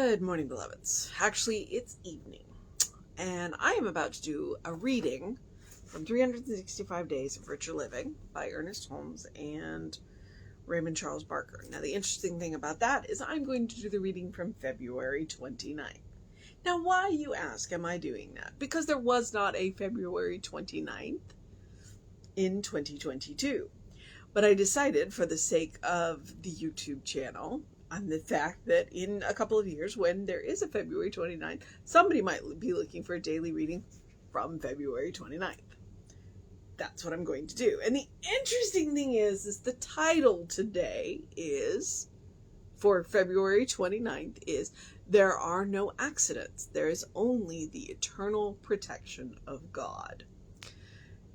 Good morning, beloveds. Actually, it's evening, and I am about to do a reading from 365 Days of Richer Living by Ernest Holmes and Raymond Charles Barker. Now, the interesting thing about that is I'm going to do the reading from February 29th. Now, why, you ask, am I doing that? Because there was not a February 29th in 2022. But I decided, for the sake of the YouTube channel, and the fact that in a couple of years, when there is a February 29th, somebody might be looking for a daily reading from February 29th. That's what I'm going to do. And the interesting thing is the title today is, for February 29th, is There Are No Accidents. There is only the eternal protection of God.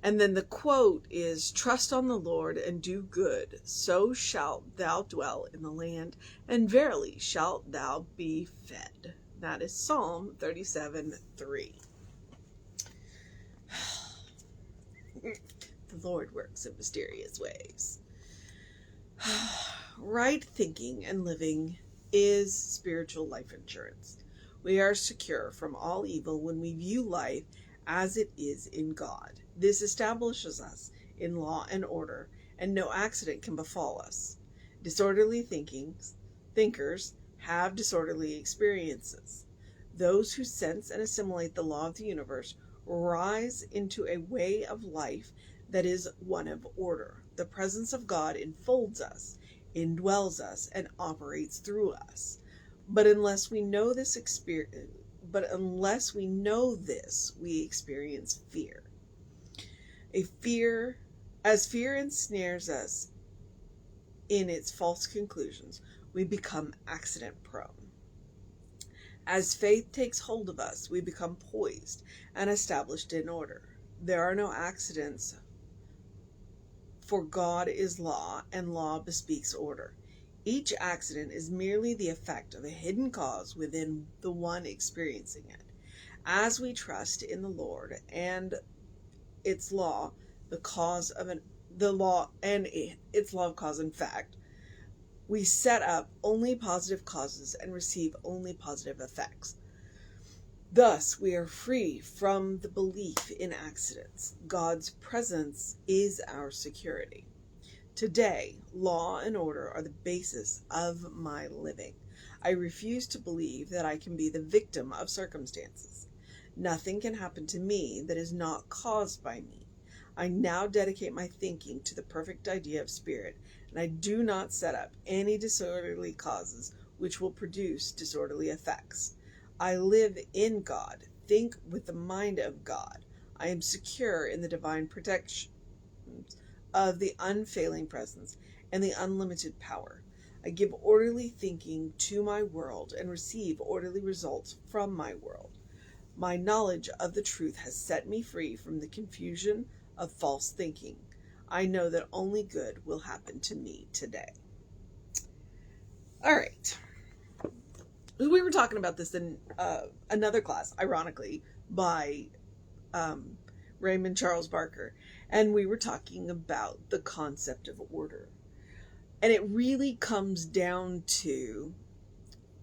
And then the quote is, "Trust on the Lord and do good, so shalt thou dwell in the land, and verily shalt thou be fed." That is Psalm 37:3. The Lord works in mysterious ways. Right thinking and living is spiritual life insurance. We are secure from all evil when we view life as it is in God. This establishes us in law and order, and no accident can befall us. Disorderly thinkers have disorderly experiences. Those who sense and assimilate the law of the universe rise into a way of life that is one of order. The presence of God enfolds us, indwells us, and operates through us. But unless we know this, we experience fear. As fear ensnares us in its false conclusions, we become accident prone. As faith takes hold of us, we become poised and established in order. There are no accidents, for God is law, and law bespeaks order. Each accident is merely the effect of a hidden cause within the one experiencing it. As we trust in the Lord and its law, cause and fact, we set up only positive causes and receive only positive effects. Thus, we are free from the belief in accidents. God's presence is our security. Today, law and order are the basis of my living. I refuse to believe that I can be the victim of circumstances. Nothing can happen to me that is not caused by me. I now dedicate my thinking to the perfect idea of spirit, and I do not set up any disorderly causes which will produce disorderly effects. I live in God, think with the mind of God. I am secure in the divine protection of the unfailing presence and the unlimited power. I give orderly thinking to my world and receive orderly results from my world. My knowledge of the truth has set me free from the confusion of false thinking. I know that only good will happen to me today. All right. We were talking about this in another class, ironically, by Raymond Charles Barker, and we were talking about the concept of order. And it really comes down to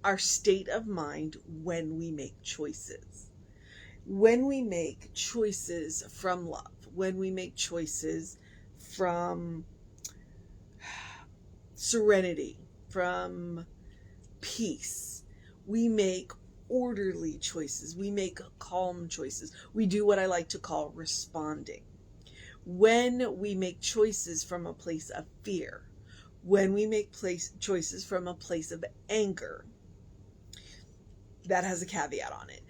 our state of mind when we make choices. When we make choices from love, when we make choices from serenity, from peace, we make orderly choices. We make calm choices. We do what I like to call responding. When we make choices from a place of fear, when we make choices from a place of anger, that has a caveat on it.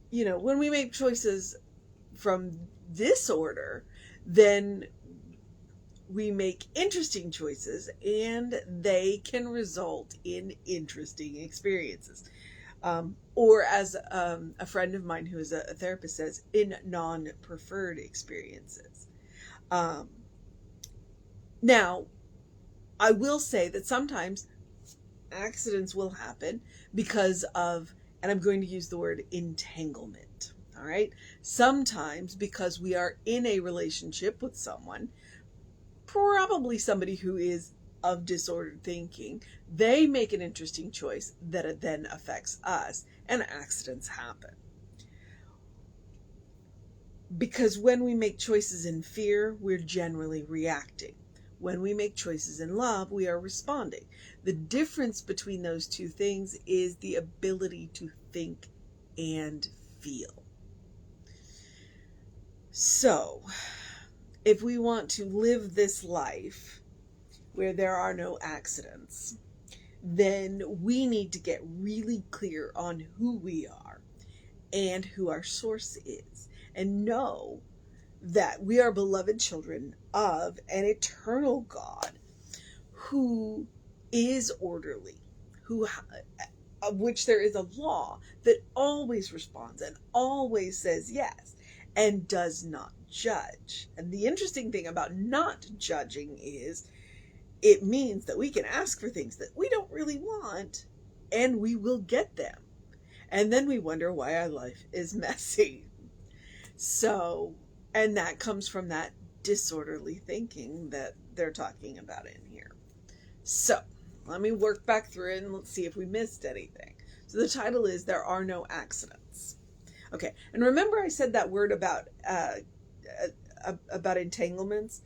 When we make choices from disorder, then we make interesting choices, and they can result in interesting experiences. Or as a friend of mine who is a therapist says, in non-preferred experiences. Now, I will say that sometimes accidents will happen because of, and I'm going to use the word entanglement. All right. Sometimes because we are in a relationship with someone, probably somebody who is of disordered thinking, they make an interesting choice that then affects us, and accidents happen. Because when we make choices in fear, we're generally reacting. When we make choices in love, we are responding. The difference between those two things is the ability to think and feel. So, if we want to live this life where there are no accidents, then we need to get really clear on who we are and who our source is, and know that we are beloved children of an eternal God who is orderly, of which there is a law that always responds and always says yes and does not judge. And the interesting thing about not judging is it means that we can ask for things that we don't really want and we will get them. And then we wonder why our life is messy. So, and that comes from that disorderly thinking that they're talking about in here. So, let me work back through it and let's see if we missed anything. So the title is There Are No Accidents. Okay, and remember I said that word about entanglements?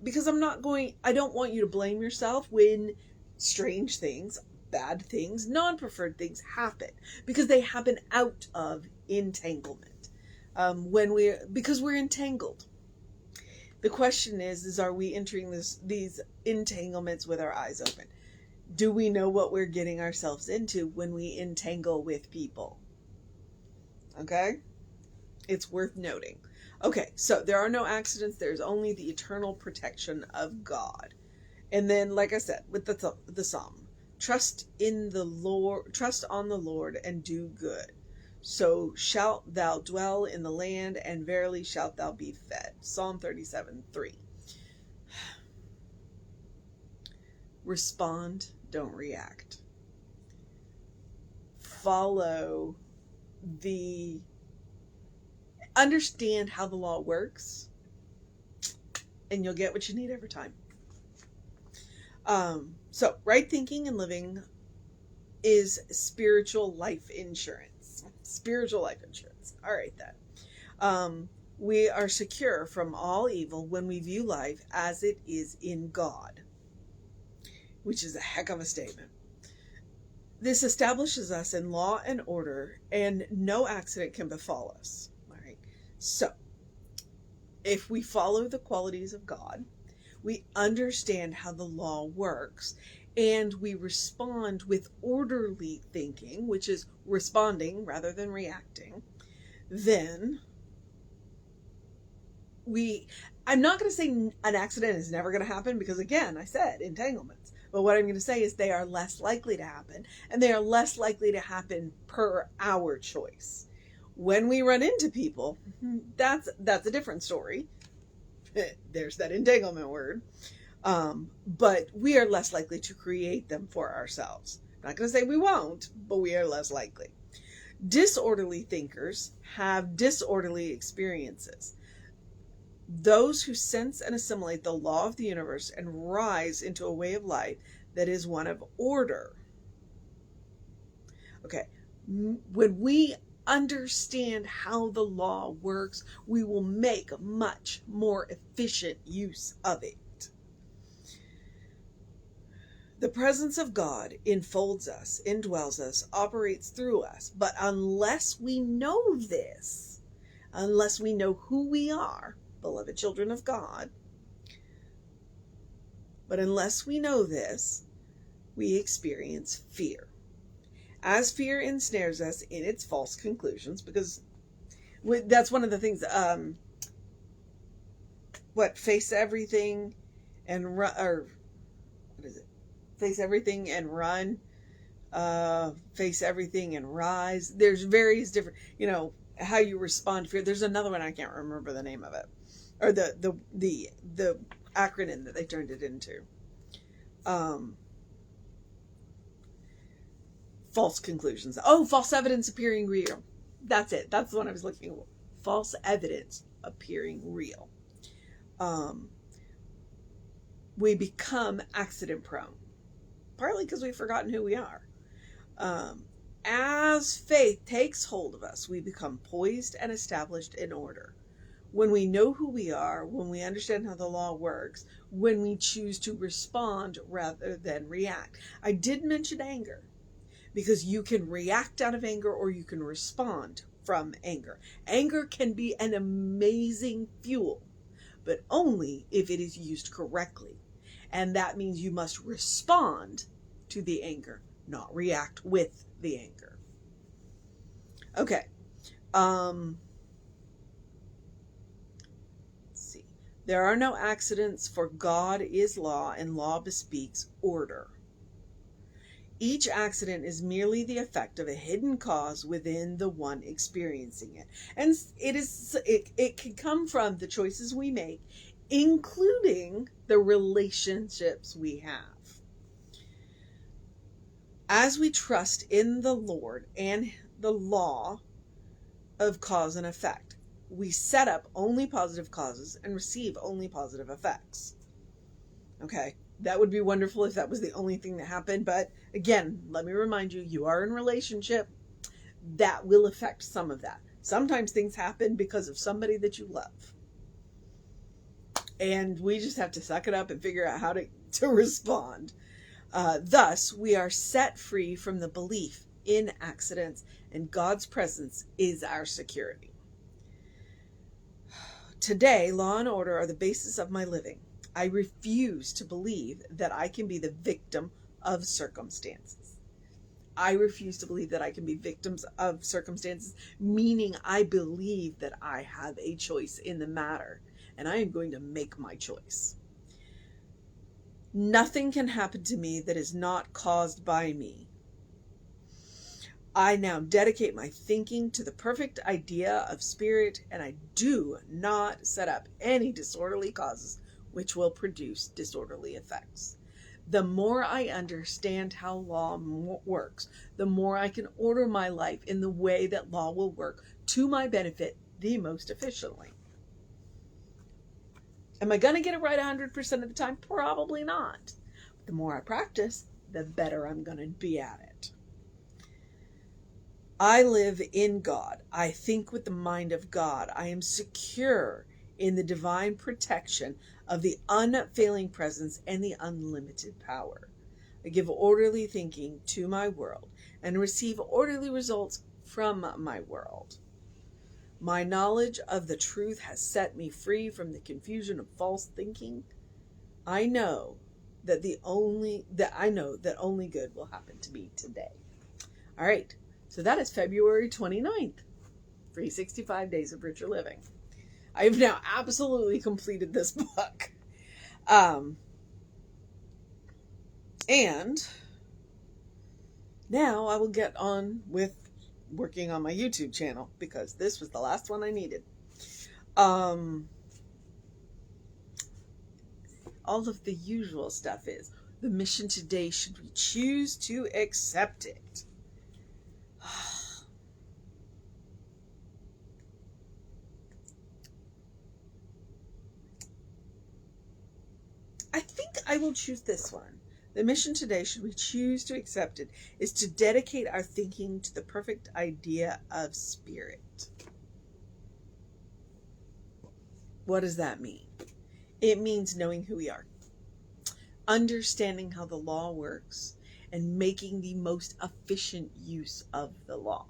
Because I don't want you to blame yourself when strange things, bad things, non-preferred things happen, because they happen out of entanglement. Because we're entangled. The question is are we entering these entanglements with our eyes open? Do we know what we're getting ourselves into when we entangle with people? Okay? It's worth noting. Okay, so there are no accidents. There's only the eternal protection of God. And then, like I said, with the psalm, trust on the Lord and do good. So shalt thou dwell in the land, and verily shalt thou be fed. Psalm 37:3. Respond, don't react. Understand how the law works, and you'll get what you need every time. So right thinking and living is spiritual life insurance. Spiritual life insurance. All right, then. We are secure from all evil when we view life as it is in God, which is a heck of a statement. This establishes us in law and order, and no accident can befall us. All right. So, if we follow the qualities of God, we understand how the law works, and we respond with orderly thinking, which is responding rather than reacting, then I'm not going to say an accident is never going to happen, because again, I said entanglements. But what I'm going to say is they are less likely to happen, and they are less likely to happen per our choice. When we run into people, that's a different story. There's that entanglement word. But we are less likely to create them for ourselves. I'm not going to say we won't, but we are less likely. Disorderly thinkers have disorderly experiences. Those who sense and assimilate the law of the universe and rise into a way of life that is one of order. Okay, when we understand how the law works, we will make much more efficient use of it. The presence of God enfolds us, indwells us, operates through us. But unless we know this, unless we know who we are, beloved children of God, but unless we know this, we experience fear. As fear ensnares us in its false conclusions, because that's one of the things, face everything and run, or what is it? Face everything and run, face everything and rise. There's various different, how you respond to fear. There's another one, I can't remember the name of it, or the acronym that they turned it into. False conclusions. Oh, false evidence appearing real. That's it. That's the one I was looking for. False evidence appearing real. we become accident prone, partly because we've forgotten who we are. As faith takes hold of us, we become poised and established in order. When we know who we are, when we understand how the law works, when we choose to respond rather than react. I did mention anger, because you can react out of anger or you can respond from anger. Anger can be an amazing fuel, but only if it is used correctly. And that means you must respond to the anger, not react with the anger. Okay. Let's see. There are no accidents, for God is law, and law bespeaks order. Each accident is merely the effect of a hidden cause within the one experiencing it. And it can come from the choices we make, including the relationships we have. As we trust in the Lord and the law of cause and effect, we set up only positive causes and receive only positive effects. Okay, that would be wonderful if that was the only thing that happened. But again, let me remind you, you are in a relationship. That will affect some of that. Sometimes things happen because of somebody that you love. And we just have to suck it up and figure out how to respond. Thus, we are set free from the belief in accidents, and God's presence is our security. Today, law and order are the basis of my living. I refuse to believe that I can be the victim of circumstances. I refuse to believe that I can be victims of circumstances, meaning I believe that I have a choice in the matter, and I am going to make my choice. Nothing can happen to me that is not caused by me. I now dedicate my thinking to the perfect idea of spirit, and I do not set up any disorderly causes which will produce disorderly effects. The more I understand how law works, the more I can order my life in the way that law will work to my benefit the most efficiently. Am I going to get it right 100% of the time? Probably not. But the more I practice, the better I'm going to be at it. I live in God. I think with the mind of God. I am secure in the divine protection of the unfailing presence and the unlimited power. I give orderly thinking to my world and receive orderly results from my world. My knowledge of the truth has set me free from the confusion of false thinking. I know that only good will happen to me today. All right. So that is February 29th. 365 Days of Richer Living. I have now absolutely completed this book. And now I will get on with working on my YouTube channel, because this was the last one I needed. All of the usual stuff is the mission today: should we choose to accept it? I think I will choose this one. The mission today, should we choose to accept it, is to dedicate our thinking to the perfect idea of spirit. What does that mean? It means knowing who we are, understanding how the law works, and making the most efficient use of the law.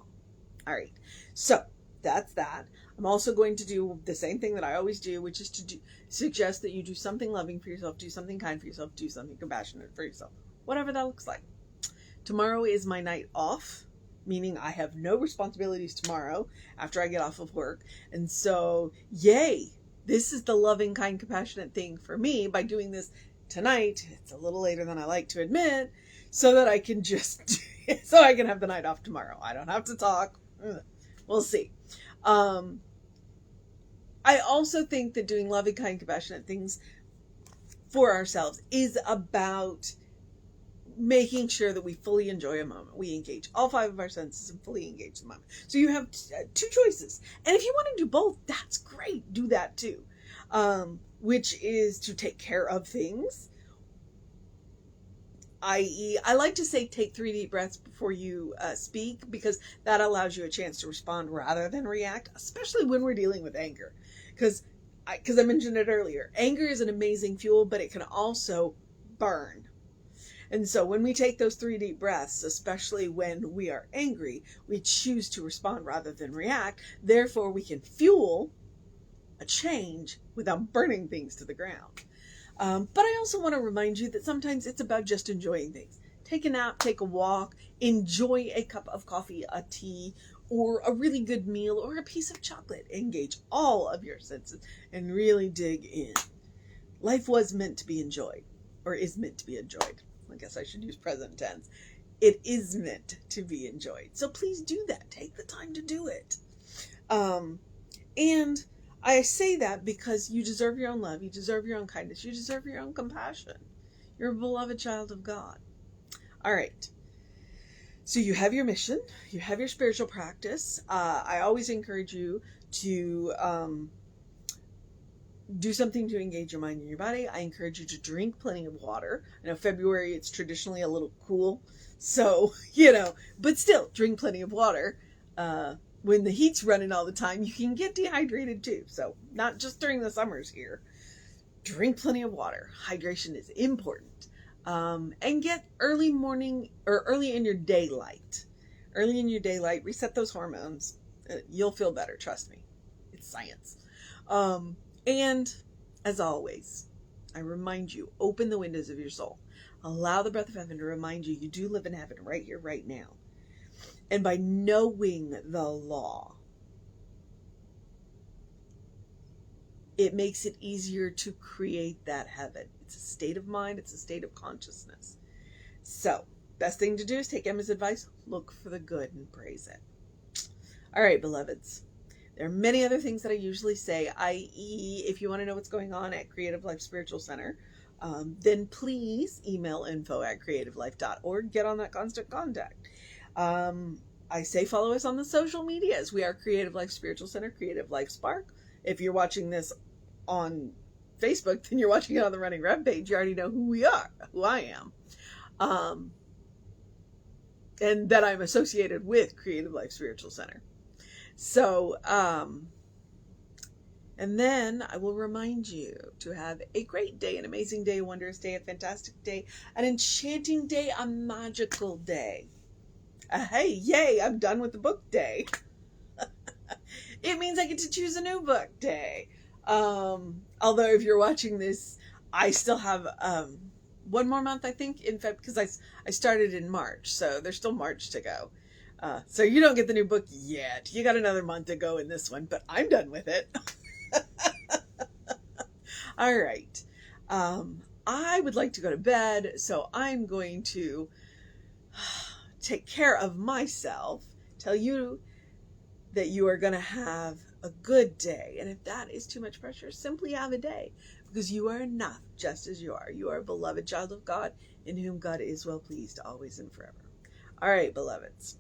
All right, so that's that. I'm also going to do the same thing that I always do, which is to suggest that you do something loving for yourself, do something kind for yourself, do something compassionate for yourself, whatever that looks like. Tomorrow is my night off, meaning I have no responsibilities tomorrow after I get off of work. And so, yay, this is the loving, kind, compassionate thing for me by doing this tonight. It's a little later than I like to admit, so that I can so I can have the night off tomorrow. I don't have to talk. We'll see. I also think that doing loving, kind, compassionate things for ourselves is about making sure that we fully enjoy a moment. We engage all 5 of our senses and fully engage the moment. So you have 2 choices. And if you want to do both, that's great. Do that too. Which is to take care of things, i.e., I like to say take 3 deep breaths before you speak, because that allows you a chance to respond rather than react, especially when we're dealing with anger. Because I mentioned it earlier, anger is an amazing fuel, but it can also burn. And so when we take those 3 deep breaths, especially when we are angry, we choose to respond rather than react. Therefore, we can fuel a change without burning things to the ground. But I also want to remind you that sometimes it's about just enjoying things. Take a nap, take a walk, enjoy a cup of coffee, a tea, or a really good meal, or a piece of chocolate. Engage all of your senses and really dig in. Life was meant to be enjoyed, or is meant to be enjoyed. I guess I should use present tense. It is meant to be enjoyed. So please do that. Take the time to do it. And I say that because you deserve your own love. You deserve your own kindness. You deserve your own compassion. You're a beloved child of God. All right. So you have your mission. You have your spiritual practice. I always encourage you to do something to engage your mind and your body. I encourage you to drink plenty of water. I know February, it's traditionally a little cool. So, but still drink plenty of water. When the heat's running all the time, you can get dehydrated too. So not just during the summers here. Drink plenty of water. Hydration is important. And get early morning or early in your daylight. Early in your daylight, reset those hormones. You'll feel better. Trust me. It's science. And as always, I remind you, open the windows of your soul. Allow the breath of heaven to remind you do live in heaven right here, right now. And by knowing the law, it makes it easier to create that heaven. It's a state of mind. It's a state of consciousness. So, best thing to do is take Emma's advice, look for the good and praise it. All right, beloveds. There are many other things that I usually say, i.e., if you want to know what's going on at Creative Life Spiritual Center, then please email info@creativelife.org. Get on that constant contact. I say follow us on the social medias. We are Creative Life Spiritual Center, Creative Life Spark. If you're watching this on Facebook, then you're watching it on the Running Rev page. You already know who we are, who I am. And that I'm associated with Creative Life Spiritual Center. So, and then I will remind you to have a great day, an amazing day, a wondrous day, a fantastic day, an enchanting day, a magical day. Hey, yay, I'm done with the book day. It means I get to choose a new book day. Although if you're watching this, I still have one more month, I think, in fact, because I started in March, so there's still March to go. So you don't get the new book yet. You got another month to go in this one, but I'm done with it. All right. I would like to go to bed, so I'm going to take care of myself, tell you that you are going to have a good day. And if that is too much pressure, simply have a day, because you are enough just as you are. You are a beloved child of God, in whom God is well pleased always and forever. All right, beloveds.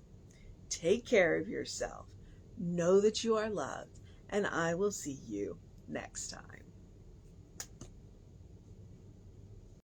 Take care of yourself. Know that you are loved, and I will see you next time.